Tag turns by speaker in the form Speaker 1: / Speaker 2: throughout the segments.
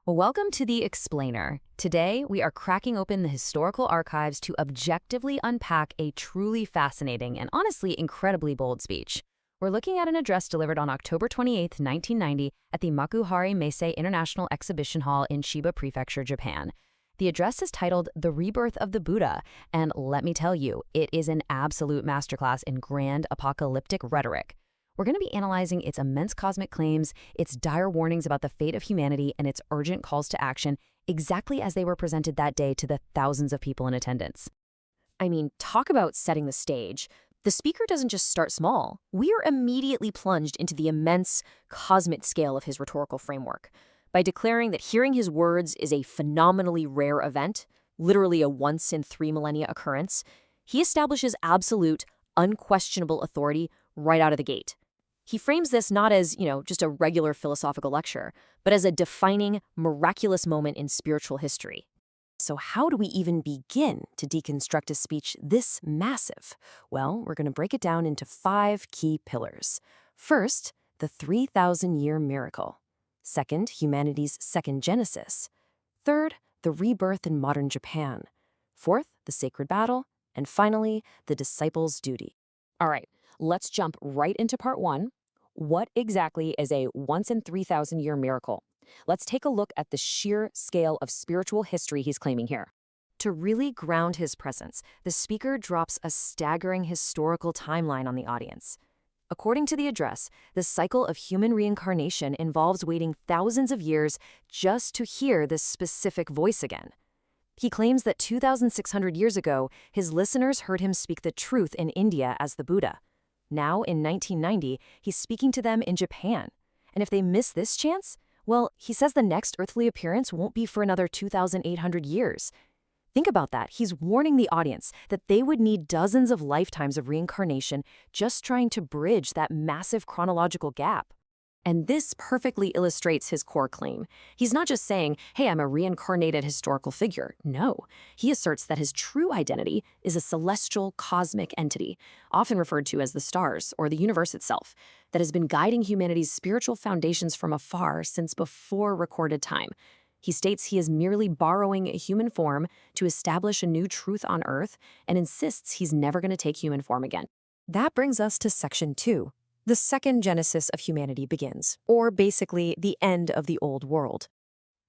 Speaker 1: Welcome to The Explainer. Today, we are cracking open the historical archives to objectively unpack a truly fascinating and honestly incredibly bold speech. We're looking at an address delivered on October 28, 1990, at the Makuhari Meisei International Exhibition Hall in Chiba Prefecture, Japan. The address is titled The Rebirth of the Buddha, and let me tell you, it is an absolute masterclass in grand apocalyptic rhetoric. We're going to be analyzing its immense cosmic claims, its dire warnings about the fate of humanity, and its urgent calls to action, exactly as they were presented that day to the thousands of people in attendance.
Speaker 2: I mean, talk about setting the stage. The speaker doesn't just start small. We are immediately plunged into the immense cosmic scale of his rhetorical framework. By declaring that hearing his words is a phenomenally rare event, literally a once-in-3 millennia occurrence, he establishes absolute, unquestionable authority right out of the gate. He frames this not as, just a regular philosophical lecture, but as a defining, miraculous moment in spiritual history. So how do we even begin to deconstruct a speech this massive? Well, we're going to break it down into 5 key pillars. First, the 3,000-year miracle. Second, humanity's second genesis. Third, the rebirth in modern Japan. Fourth, the sacred battle. And finally, the disciples' duty. All right, let's jump right into part 1. What exactly is a once-in-3,000-year miracle? Let's take a look at the sheer scale of spiritual history he's claiming here. To really ground his presence, the speaker drops a staggering historical timeline on the audience. According to the address, the cycle of human reincarnation involves waiting thousands of years just to hear this specific voice again. He claims that 2,600 years ago, his listeners heard him speak the truth in India as the Buddha. Now, in 1990, he's speaking to them in Japan. And if they miss this chance, well, he says the next earthly appearance won't be for another 2,800 years. Think about that. He's warning the audience that they would need dozens of lifetimes of reincarnation just trying to bridge that massive chronological gap. And this perfectly illustrates his core claim. He's not just saying, hey, I'm a reincarnated historical figure. No, he asserts that his true identity is a celestial cosmic entity, often referred to as the stars or the universe itself, that has been guiding humanity's spiritual foundations from afar since before recorded time. He states he is merely borrowing a human form to establish a new truth on Earth and insists he's never going to take human form again. That brings us to section 2. The second genesis of humanity begins, or basically the end of the old world.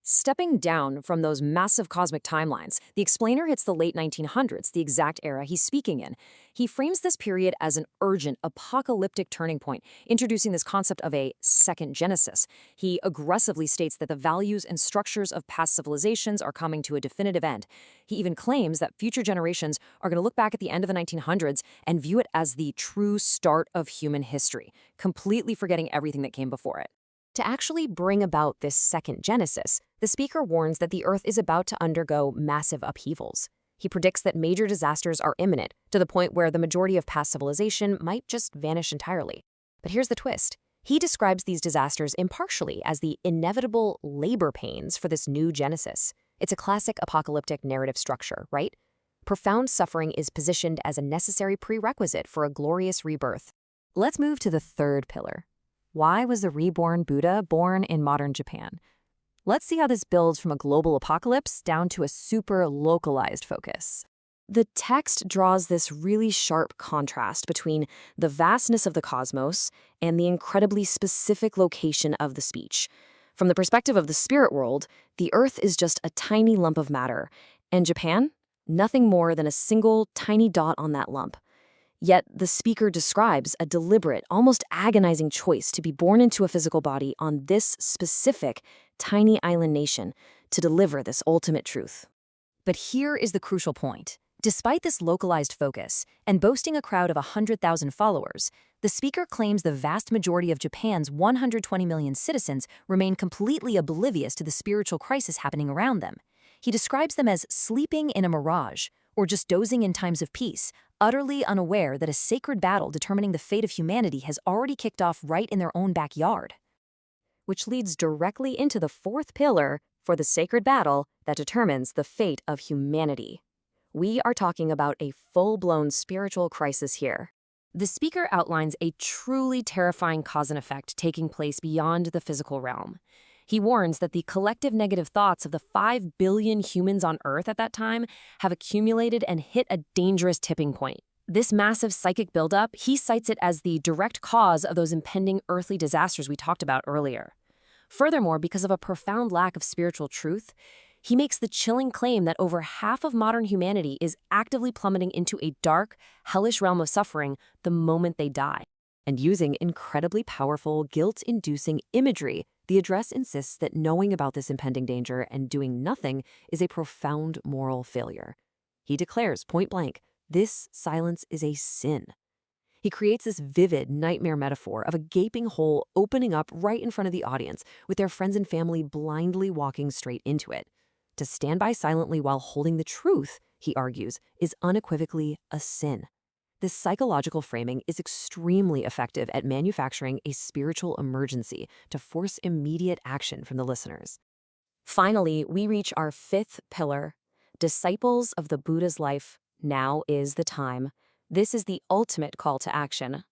Speaker 2: Stepping down from those massive cosmic timelines, the explainer hits the late 1900s, the exact era he's speaking in. He frames this period as an urgent, apocalyptic turning point, introducing this concept of a second genesis. He aggressively states that the values and structures of past civilizations are coming to a definitive end. He even claims that future generations are going to look back at the end of the 1900s and view it as the true start of human history, completely forgetting everything that came before it. To actually bring about this second genesis, the speaker warns that the Earth is about to undergo massive upheavals. He predicts that major disasters are imminent, to the point where the majority of past civilization might just vanish entirely. But here's the twist. He describes these disasters impartially as the inevitable labor pains for this new genesis. It's a classic apocalyptic narrative structure, right? Profound suffering is positioned as a necessary prerequisite for a glorious rebirth. Let's move to the third pillar. Why was the reborn Buddha born in modern Japan? Let's see how this builds from a global apocalypse down to a super localized focus. The text draws this really sharp contrast between the vastness of the cosmos and the incredibly specific location of the speech. From the perspective of the spirit world, the Earth is just a tiny lump of matter, and Japan, nothing more than a single tiny dot on that lump. Yet the speaker describes a deliberate, almost agonizing choice to be born into a physical body on this specific, tiny island nation to deliver this ultimate truth. But here is the crucial point. Despite this localized focus, and boasting a crowd of 100,000 followers, the speaker claims the vast majority of Japan's 120 million citizens remain completely oblivious to the spiritual crisis happening around them. He describes them as sleeping in a mirage, or just dozing in times of peace, utterly unaware that a sacred battle determining the fate of humanity has already kicked off right in their own backyard. Which leads directly into the fourth pillar for the sacred battle that determines the fate of humanity. We are talking about a full-blown spiritual crisis here. The speaker outlines a truly terrifying cause and effect taking place beyond the physical realm. He warns that the collective negative thoughts of the 5 billion humans on Earth at that time have accumulated and hit a dangerous tipping point. This massive psychic buildup, he cites it as the direct cause of those impending earthly disasters we talked about earlier. Furthermore, because of a profound lack of spiritual truth, he makes the chilling claim that over half of modern humanity is actively plummeting into a dark, hellish realm of suffering the moment they die. And using incredibly powerful, guilt-inducing imagery, the address insists that knowing about this impending danger and doing nothing is a profound moral failure. He declares point blank, this silence is a sin. He creates this vivid nightmare metaphor of a gaping hole opening up right in front of the audience, with their friends and family blindly walking straight into it. To stand by silently while holding the truth, he argues, is unequivocally a sin. This psychological framing is extremely effective at manufacturing a spiritual emergency to force immediate action from the listeners. Finally, we reach our fifth pillar, disciples of the Buddha's life. Now is the time. This is the ultimate call to action.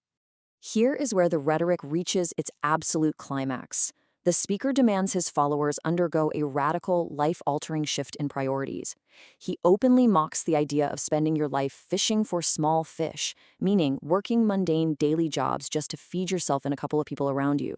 Speaker 2: Here is where the rhetoric reaches its absolute climax. The speaker demands his followers undergo a radical, life-altering shift in priorities. He openly mocks the idea of spending your life fishing for small fish, meaning working mundane daily jobs just to feed yourself and a couple of people around you.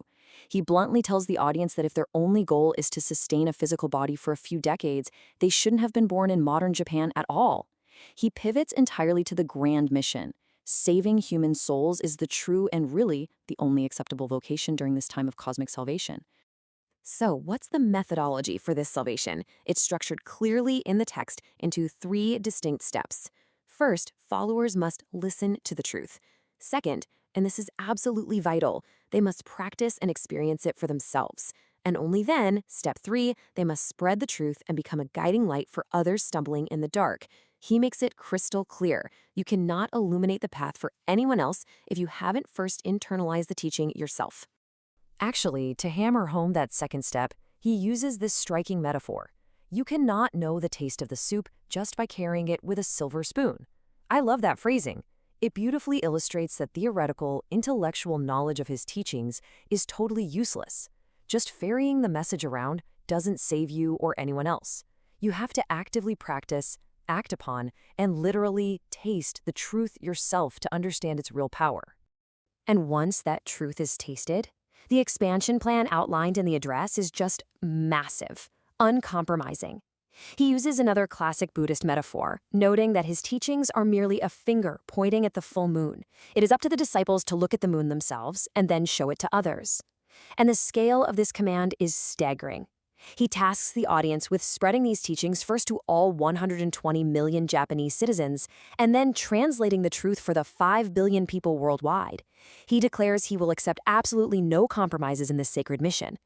Speaker 2: He bluntly tells the audience that if their only goal is to sustain a physical body for a few decades, they shouldn't have been born in modern Japan at all. He pivots entirely to the grand mission. Saving human souls is the true and really the only acceptable vocation during this time of cosmic salvation. So, what's the methodology for this salvation? It's structured clearly in the text into 3 distinct steps. First, followers must listen to the truth. Second, and this is absolutely vital, they must practice and experience it for themselves. And only then, step 3, they must spread the truth and become a guiding light for others stumbling in the dark. He makes it crystal clear. You cannot illuminate the path for anyone else if you haven't first internalized the teaching yourself. Actually, to hammer home that second step, he uses this striking metaphor. You cannot know the taste of the soup just by carrying it with a silver spoon. I love that phrasing. It beautifully illustrates that theoretical, intellectual knowledge of his teachings is totally useless. Just ferrying the message around doesn't save you or anyone else. You have to actively practice, act upon, and literally taste the truth yourself to understand its real power. And once that truth is tasted, the expansion plan outlined in the address is just massive, uncompromising. He uses another classic Buddhist metaphor, noting that his teachings are merely a finger pointing at the full moon. It is up to the disciples to look at the moon themselves and then show it to others. And the scale of this command is staggering. He tasks the audience with spreading these teachings first to all 120 million Japanese citizens, and then translating the truth for the 5 billion people worldwide. He declares he will accept absolutely no compromises in this sacred mission.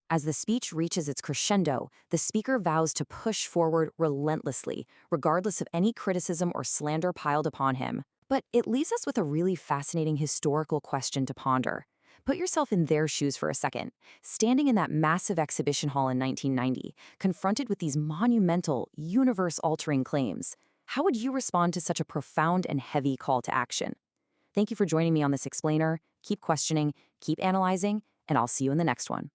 Speaker 2: As the speech reaches its crescendo, the speaker vows to push forward relentlessly, regardless of any criticism or slander piled upon him. But it leaves us with a really fascinating historical question to ponder. Put yourself in their shoes for a second. Standing in that massive exhibition hall in 1990, confronted with these monumental, universe-altering claims, how would you respond to such a profound and heavy call to action? Thank you for joining me on this explainer. Keep questioning, keep analyzing, and I'll see you in the next one.